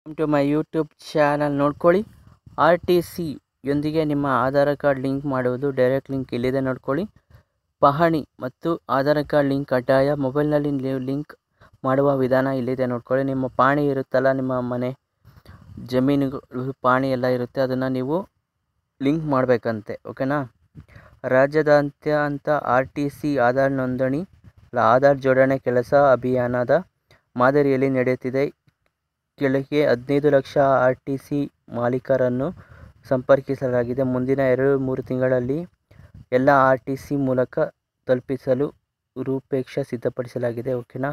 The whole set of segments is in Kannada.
ಟು ಮೈ ಯೂಟ್ಯೂಬ್ ಚಾನಲ್ ನೋಡ್ಕೊಳ್ಳಿ. ಆರ್ ಟಿ ಸಿ ಯೊಂದಿಗೆ ನಿಮ್ಮ ಆಧಾರ್ ಕಾರ್ಡ್ ಲಿಂಕ್ ಮಾಡುವುದು ಡೈರೆಕ್ಟ್ ಲಿಂಕ್ ಇಲ್ಲಿದೆ ನೋಡ್ಕೊಳ್ಳಿ. ಪಹಣಿ ಮತ್ತು ಆಧಾರ್ ಕಾರ್ಡ್ ಲಿಂಕ್ ಕಡ್ಡಾಯ. ಮೊಬೈಲ್ನಲ್ಲಿ ನೀವು ಲಿಂಕ್ ಮಾಡುವ ವಿಧಾನ ಇಲ್ಲಿದೆ ನೋಡ್ಕೊಳ್ಳಿ. ನಿಮ್ಮ ಪಾಣಿ ಇರುತ್ತಲ್ಲ, ನಿಮ್ಮ ಮನೆ ಜಮೀನುಗಳು ಪಾಣಿ ಎಲ್ಲ ಇರುತ್ತೆ, ಅದನ್ನು ನೀವು ಲಿಂಕ್ ಮಾಡಬೇಕಂತೆ. ಓಕೆನಾ. ರಾಜ್ಯಾದ್ಯಂತ ಆರ್ ಟಿ ಸಿ ಆಧಾರ್ ನೋಂದಣಿ ಆಧಾರ್ ಜೋಡಣೆ ಕೆಲಸ ಅಭಿಯಾನದ ಮಾದರಿಯಲ್ಲಿ ನಡೆಯುತ್ತಿದೆ. ಕೆಳಗೆ 15 ಲಕ್ಷ ಆರ್ ಟಿ ಸಿ ಮಾಲೀಕರನ್ನು ಸಂಪರ್ಕಿಸಲಾಗಿದೆ. ಮುಂದಿನ 2-3 ತಿಂಗಳಲ್ಲಿ ಎಲ್ಲ ಆರ್ ಟಿ ಸಿ ಮೂಲಕ ತಲುಪಿಸಲು ರೂಪರೇಷೆ ಸಿದ್ಧಪಡಿಸಲಾಗಿದೆ. ಓಕೆನಾ.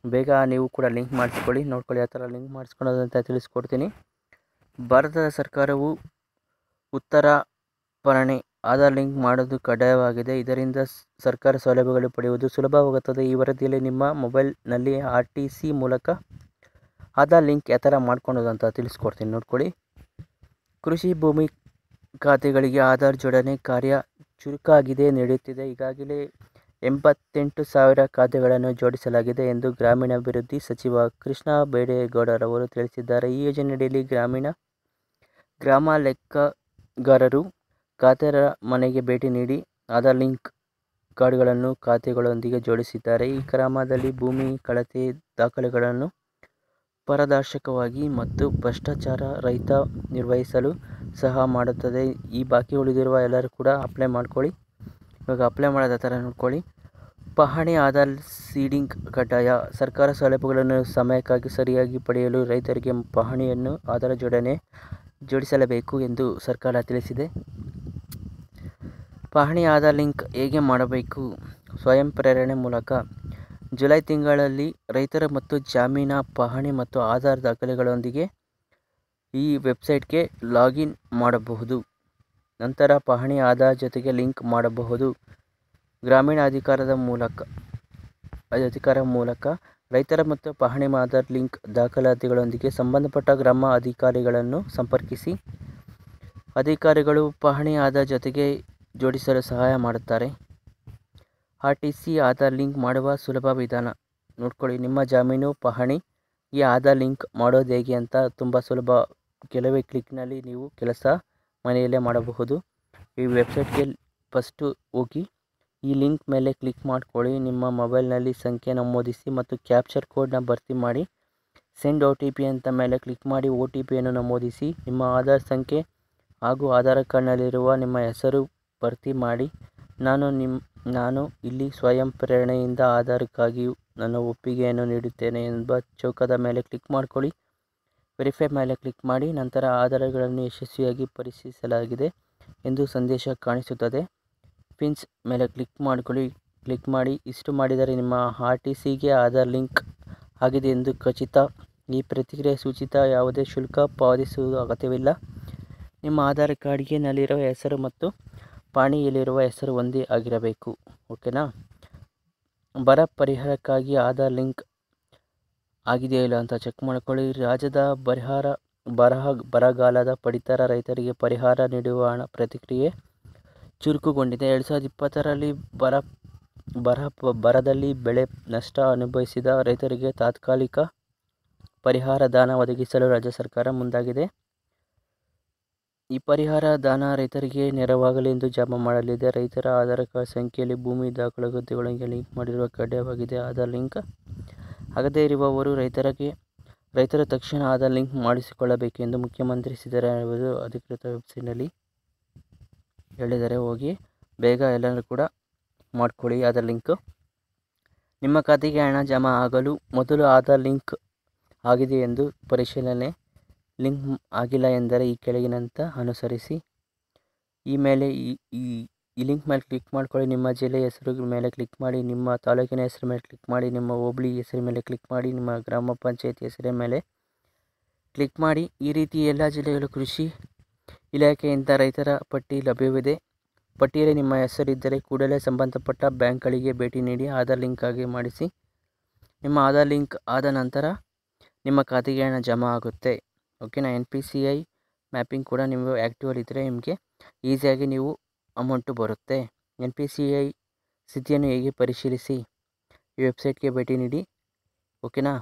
ಬೇಗ ನೀವು ಕೂಡ ಲಿಂಕ್ ಮಾಡಿಸ್ಕೊಳ್ಳಿ. ನೋಡ್ಕೊಳ್ಳಿ ಯಾವ ಥರ ಲಿಂಕ್ ಮಾಡಿಸ್ಕೊಳ್ಳೋದಂತ ತಿಳಿಸ್ಕೊಡ್ತೀನಿ. ಭಾರತ ಸರ್ಕಾರವು ಉತ್ತರಾಪರಣೆ ಆಧಾರ್ ಲಿಂಕ್ ಮಾಡೋದು ಕಡ್ಡಾಯವಾಗಿದೆ. ಇದರಿಂದ ಸರ್ಕಾರ ಸೌಲಭ್ಯಗಳು ಪಡೆಯುವುದು ಸುಲಭವಾಗುತ್ತದೆ. ಈ ವರದಿಯಲ್ಲಿ ನಿಮ್ಮ ಮೊಬೈಲ್ನಲ್ಲಿ ಆರ್ ಟಿ ಸಿ ಮೂಲಕ ಆಧಾರ್ ಲಿಂಕ್ ಯಾವ ಥರ ಮಾಡ್ಕೊಳೋದು ಅಂತ ತಿಳಿಸ್ಕೊಡ್ತೀನಿ ನೋಡ್ಕೊಳ್ಳಿ. ಕೃಷಿ ಭೂಮಿ ಖಾತೆಗಳಿಗೆ ಆಧಾರ್ ಜೋಡಣೆ ಕಾರ್ಯ ಚುರುಕಾಗಿದೆ ನಡೆಯುತ್ತಿದೆ. ಈಗಾಗಲೇ 88,000 ಖಾತೆಗಳನ್ನು ಜೋಡಿಸಲಾಗಿದೆ ಎಂದು ಗ್ರಾಮೀಣಾಭಿವೃದ್ಧಿ ಸಚಿವ ಕೃಷ್ಣ ಬೈರೇಗೌಡರವರು ತಿಳಿಸಿದ್ದಾರೆ. ಈ ಯೋಜನೆಯಡಿಯಲ್ಲಿ ಗ್ರಾಮ ಲೆಕ್ಕಾಗಾರರು ಖಾತೆದಾರರ ಮನೆಗೆ ಭೇಟಿ ನೀಡಿ ಆಧಾರ್ ಲಿಂಕ್ ಕಾರ್ಡ್ಗಳನ್ನು ಖಾತೆಗಳೊಂದಿಗೆ ಜೋಡಿಸಿದ್ದಾರೆ. ಈ ಕ್ರಮದಲ್ಲಿ ಭೂಮಿ ಕಳತೆ ದಾಖಲೆಗಳನ್ನು ಪಾರದರ್ಶಕವಾಗಿ ಮತ್ತು ಭ್ರಷ್ಟಾಚಾರ ರಹಿತ ನಿರ್ವಹಿಸಲು ಸಹಾಯ ಮಾಡುತ್ತದೆ. ಈ ಬಾಕಿ ಉಳಿದಿರುವ ಎಲ್ಲರೂ ಕೂಡ ಅಪ್ಲೈ ಮಾಡ್ಕೊಳ್ಳಿ. ಇವಾಗ ಅಪ್ಲೈ ಮಾಡೋದ ಥರ ನೋಡ್ಕೊಳ್ಳಿ. ಪಹಣಿ ಆಧಾರ್ ಸೀಡಿಂಗ್ ಕಡ್ಡಾಯ. ಸರ್ಕಾರ ಸೌಲಭ್ಯಗಳನ್ನು ಸಮಯಕ್ಕಾಗಿ ಸರಿಯಾಗಿ ಪಡೆಯಲು ರೈತರಿಗೆ ಪಹಣಿಯನ್ನು ಆಧಾರ್ ಜೋಡಿಸಲೇಬೇಕು ಎಂದು ಸರ್ಕಾರ ತಿಳಿಸಿದೆ. ಪಹಣಿ ಆಧಾರ್ ಲಿಂಕ್ ಹೇಗೆ ಮಾಡಬೇಕು? ಸ್ವಯಂ ಪ್ರೇರಣೆ ಮೂಲಕ. ಜುಲೈ ತಿಂಗಳಲ್ಲಿ ರೈತರ ಮತ್ತು ಜಮೀನಿನ ಪಹಣಿ ಮತ್ತು ಆಧಾರ್ ದಾಖಲೆಗಳೊಂದಿಗೆ ಈ ವೆಬ್ಸೈಟ್ಗೆ ಲಾಗಿನ್ ಮಾಡಬಹುದು. ನಂತರ ಪಹಣಿ ಆಧಾರ್ ಜೊತೆಗೆ ಲಿಂಕ್ ಮಾಡಬಹುದು. ಗ್ರಾಮೀಣ ಅಧಿಕಾರದ ಮೂಲಕ ರೈತರ ಮತ್ತು ಪಹಣಿ ಆಧಾರ್ ಲಿಂಕ್ ದಾಖಲಾತಿಗಳೊಂದಿಗೆ ಸಂಬಂಧಪಟ್ಟ ಗ್ರಾಮ ಅಧಿಕಾರಿಗಳನ್ನು ಸಂಪರ್ಕಿಸಿ. ಅಧಿಕಾರಿಗಳು ಪಹಣಿ ಆಧಾರ್ ಜೊತೆಗೆ ಜೋಡಿಸಲು ಸಹಾಯ ಮಾಡುತ್ತಾರೆ. R T C Aadhaar link ಮಾಡುವ ಸುಲಭ ವಿಧಾನ ನೋಡ್ಕೊಳ್ಳಿ. ನಿಮ್ಮ ಜಮೀನು ಪಹಣಿಗೆ ಆಧಾರ್ ಲಿಂಕ್ ಮಾಡೋದು ಹೇಗೆ ಅಂತ ತುಂಬ ಸುಲಭ. ಕೆಲವೇ ಕ್ಲಿಕ್ನಲ್ಲಿ ನೀವು ಕೆಲಸ ಮನೆಯಲ್ಲೇ ಮಾಡಬಹುದು. ಈ ವೆಬ್ಸೈಟ್ಗೆ ಫಸ್ಟು ಹೋಗಿ ಈ ಲಿಂಕ್ ಮೇಲೆ ಕ್ಲಿಕ್ ಮಾಡ್ಕೊಳ್ಳಿ. ನಿಮ್ಮ ಮೊಬೈಲ್ನಲ್ಲಿ ಸಂಖ್ಯೆ ನಮೂದಿಸಿ ಮತ್ತು ಕ್ಯಾಪ್ಚರ್ ಕೋಡ್ನ ಭರ್ತಿ ಮಾಡಿ. ಸೆಂಡ್ OTP ಅಂತ ಮೇಲೆ ಕ್ಲಿಕ್ ಮಾಡಿ OTPಯನ್ನು ನಮೂದಿಸಿ. ನಿಮ್ಮ ಆಧಾರ್ ಸಂಖ್ಯೆ ಹಾಗೂ ಆಧಾರ್ ಕಾರ್ಡ್ನಲ್ಲಿರುವ ನಿಮ್ಮ ಹೆಸರು ಭರ್ತಿ ಮಾಡಿ. ನಾನು ಇಲ್ಲಿ ಸ್ವಯಂ ಪ್ರೇರಣೆಯಿಂದ ಆಧಾರ್ಗಾಗಿ ನನ್ನ ಒಪ್ಪಿಗೆಯನ್ನು ನೀಡುತ್ತೇನೆ ಎಂಬ ಚೌಕದ ಮೇಲೆ ಕ್ಲಿಕ್ ಮಾಡ್ಕೊಳ್ಳಿ. ವೆರಿಫೈ ಮೇಲೆ ಕ್ಲಿಕ್ ಮಾಡಿ. ನಂತರ ಆಧಾರಗಳನ್ನು ಯಶಸ್ವಿಯಾಗಿ ಪರಿಶೀಲಿಸಲಾಗಿದೆ ಎಂದು ಸಂದೇಶ ಕಾಣಿಸುತ್ತದೆ. ಫಿನಿಶ್ ಮೇಲೆ ಕ್ಲಿಕ್ ಮಾಡಿ. ಇಷ್ಟು ಮಾಡಿದರೆ ನಿಮ್ಮ ಆರ್ ಟಿ ಸಿಗೆ ಆಧಾರ್ ಲಿಂಕ್ ಆಗಿದೆ ಎಂದು ಖಚಿತ. ಈ ಪ್ರಕ್ರಿಯೆ ಸೂಚಿತ. ಯಾವುದೇ ಶುಲ್ಕ ಪಾವತಿಸುವ ಅಗತ್ಯವಿಲ್ಲ. ನಿಮ್ಮ ಆಧಾರ್ ಕಾರ್ಡ್ಗೆ ನಲ್ಲಿರುವ ಹೆಸರು ಮತ್ತು ಪಾಣಿಯಲ್ಲಿರುವ ಹೆಸರು ಒಂದೇ ಆಗಿರಬೇಕು. ಓಕೆನಾ. ಬರ ಪರಿಹಾರಕ್ಕಾಗಿ ಆಧಾರ್ ಲಿಂಕ್ ಆಗಿದೆಯೋ ಇಲ್ಲ ಅಂತ ಚೆಕ್ ಮಾಡ್ಕೊಳ್ಳಿ. ರಾಜ್ಯದ ಬರಗಾಲದ ಪೀಡಿತ ರೈತರಿಗೆ ಪರಿಹಾರ ನೀಡುವ ಪ್ರಕ್ರಿಯೆ ಚುರುಕುಗೊಂಡಿದೆ. 2020ರಲ್ಲಿ ಬರದಲ್ಲಿ ಬೆಳೆ ನಷ್ಟ ಅನುಭವಿಸಿದ ರೈತರಿಗೆ ತಾತ್ಕಾಲಿಕ ಪರಿಹಾರ ಧನ ಒದಗಿಸಲು ರಾಜ್ಯ ಸರ್ಕಾರ ಮುಂದಾಗಿದೆ. ಈ ಪರಿಹಾರ ಧನ ರೈತರಿಗೆ ನೆರವಾಗಲಿ ಎಂದು ಜಮಾ ಮಾಡಲಿದೆ. ರೈತರ ಆಧಾರ್ ಕಾರ್ಡ್ ಸಂಖ್ಯೆಯಲ್ಲಿ ಭೂಮಿ ದಾಖಲೆಗಳೊಂದಿಗೆ ಲಿಂಕ್ ಮಾಡಿರುವ ಕಡ್ಡಾಯವಾಗಿದೆ. ಆಧಾರ್ ಲಿಂಕ್ ಆಗದೇ ಇರುವವರು ರೈತರು ತಕ್ಷಣ ಆಧಾರ್ ಲಿಂಕ್ ಮಾಡಿಸಿಕೊಳ್ಳಬೇಕು ಎಂದು ಮುಖ್ಯಮಂತ್ರಿ ಸಿದ್ದರಾಮಯ್ಯ ಅಧಿಕೃತ ವೆಬ್ಸೈಟ್ನಲ್ಲಿ ಹೇಳಿದ್ದಾರೆ. ಹೋಗಿ ಬೇಗ ಎಲ್ಲರೂ ಕೂಡ ಮಾಡ್ಕೊಳ್ಳಿ ಆಧಾರ್ ಲಿಂಕ್. ನಿಮ್ಮ ಖಾತೆಗೆ ಹಣ ಜಮಾ ಆಗಲು ಮೊದಲು ಆಧಾರ್ ಲಿಂಕ್ ಆಗಿದೆ ಎಂದು ಪರಿಶೀಲನೆ. ಲಿಂಕ್ ಆಗಿಲ್ಲ ಎಂದರೆ ಈ ಕೆಳಗಿನಂತ ಅನುಸರಿಸಿ. ಈ ಲಿಂಕ್ ಮೇಲೆ ಕ್ಲಿಕ್ ಮಾಡ್ಕೊಳ್ಳಿ. ನಿಮ್ಮ ಜಿಲ್ಲೆಯ ಹೆಸರು ಮೇಲೆ ಕ್ಲಿಕ್ ಮಾಡಿ. ನಿಮ್ಮ ತಾಲೂಕಿನ ಹೆಸರು ಮೇಲೆ ಕ್ಲಿಕ್ ಮಾಡಿ. ನಿಮ್ಮ ಹೋಬಳಿ ಹೆಸರು ಮೇಲೆ ಕ್ಲಿಕ್ ಮಾಡಿ. ನಿಮ್ಮ ಗ್ರಾಮ ಪಂಚಾಯತಿ ಹೆಸರ ಮೇಲೆ ಕ್ಲಿಕ್ ಮಾಡಿ. ಈ ರೀತಿ ಎಲ್ಲ ಜಿಲ್ಲೆಗಳ ಕೃಷಿ ಇಲಾಖೆಯಿಂದ ರೈತರ ಪಟ್ಟಿ ಲಭ್ಯವಿದೆ. ಪಟ್ಟಿಯಲ್ಲಿ ನಿಮ್ಮ ಹೆಸರಿದ್ದರೆ ಕೂಡಲೇ ಸಂಬಂಧಪಟ್ಟ ಬ್ಯಾಂಕ್ಗಳಿಗೆ ಭೇಟಿ ನೀಡಿ ಆಧಾರ್ ಲಿಂಕ್ ಆಗಿ ಮಾಡಿಸಿ. ನಿಮ್ಮ ಆಧಾರ್ ಲಿಂಕ್ ಆದ ನಂತರ ನಿಮ್ಮ ಖಾತೆಗೆ ಹಣ ಜಮಾ ಆಗುತ್ತೆ. ಓಕೆನಾ. NPCI ಮ್ಯಾಪಿಂಗ್ ಕೂಡ ನೀವು ಆ್ಯಕ್ಟಿವಲ್ಲಿದ್ದರೆ ನಿಮಗೆ ಈಸಿಯಾಗಿ ನೀವು ಅಮೌಂಟು ಬರುತ್ತೆ. NPCI ಸ್ಥಿತಿಯನ್ನು ಹೇಗೆ ಪರಿಶೀಲಿಸಿ? ಈ ವೆಬ್ಸೈಟ್ಗೆ ಭೇಟಿ ನೀಡಿ. ಓಕೆನಾ.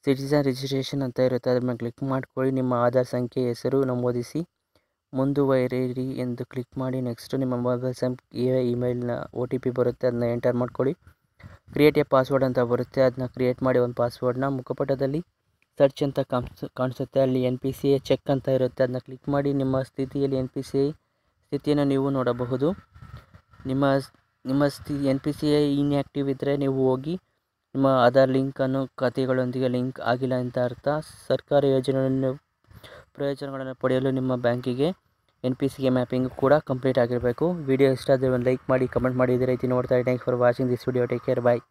ಸಿಟಿಸನ್ ರಿಜಿಸ್ಟ್ರೇಷನ್ ಅಂತ ಇರುತ್ತೆ, ಅದ್ರ ಮೇಲೆ ಕ್ಲಿಕ್ ಮಾಡ್ಕೊಳ್ಳಿ. ನಿಮ್ಮ ಆಧಾರ್ ಸಂಖ್ಯೆ ಹೆಸರು ನಮೂದಿಸಿ ಮುಂದುವರಿಯಿರಿ ಎಂದು ಕ್ಲಿಕ್ ಮಾಡಿ. ನೆಕ್ಸ್ಟ್ ನಿಮ್ಮ ಮೊಬೈಲ್ ಸಂಖ್ಯೆ ಇಮೇಲ್ನ OTP ಬರುತ್ತೆ, ಅದನ್ನ ಎಂಟರ್ ಮಾಡ್ಕೊಳ್ಳಿ. ಕ್ರಿಯೇಟ್ ಎ ಪಾಸ್ವರ್ಡ್ ಅಂತ ಬರುತ್ತೆ, ಅದನ್ನ ಕ್ರಿಯೇಟ್ ಮಾಡಿ ಒಂದು ಪಾಸ್ವರ್ಡ್ನ. ಮುಖಪಟದಲ್ಲಿ ಸರ್ಚ್ ಅಂತ ಕಾಣಿಸುತ್ತೆ, ಅಲ್ಲಿ NPCI ಚೆಕ್ ಅಂತ ಇರುತ್ತೆ, ಅದನ್ನ ಕ್ಲಿಕ್ ಮಾಡಿ. ನಿಮ್ಮ ಸ್ಥಿತಿಯಲ್ಲಿ NPCI ಸ್ಥಿತಿಯನ್ನು ನೀವು ನೋಡಬಹುದು. ನಿಮ್ಮ NPCI ಇನ್ಆ್ಯಕ್ಟಿವ್ ಇದ್ದರೆ ನೀವು ಹೋಗಿ ನಿಮ್ಮ ಆಧಾರ್ ಲಿಂಕನ್ನು ಖಾತೆಗಳೊಂದಿಗೆ ಲಿಂಕ್ ಆಗಿಲ್ಲ ಅಂತ ಅರ್ಥ. ಸರ್ಕಾರಿ ಪ್ರಯೋಜನಗಳನ್ನು ಪಡೆಯಲು ನಿಮ್ಮ ಬ್ಯಾಂಕಿಗೆ NPCI ಮ್ಯಾಪಿಂಗ್ ಕೂಡ ಕಂಪ್ಲೀಟ್ ಆಗಿರಬೇಕು. ವಿಡಿಯೋ ಇಷ್ಟ ಆದರೆ ಒಂದು ಲೈಕ್ ಮಾಡಿ, ಕಮೆಂಟ್ ಮಾಡಿ. ಇದೇ ರೀತಿ ನೋಡ್ತಾ ಇರಿ. Thanks for watching this video. Take care, bye.